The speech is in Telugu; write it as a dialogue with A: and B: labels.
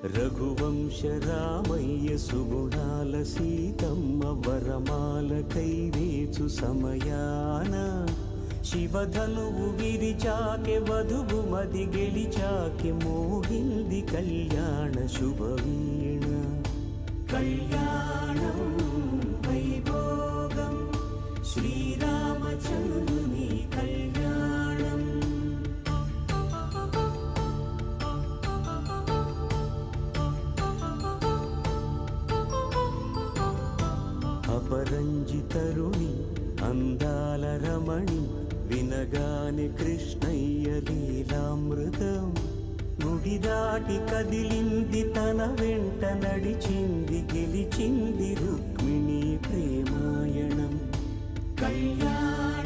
A: రఘువంశ రామయ్య సుగుణాల సీతమ్మ వరమాల కైవేచు సమయాన శివధనువు విరిచాకె వధువు మది గెలిచాకె మోగింది కళ్యాణ శుభవీణ. కళ్యాణం వైభోగం శ్రీరామచంద్రుని కళ్యాణం. అపరంజి తరుణి అందాల రమణి వినగాని కృష్ణయ్య లీలామృతం. గుడి దాటి కదిలింది తన వెంట నడిచింది గెలిచింది రుక్మిణి ప్రేమాయణం. కళ్యాణ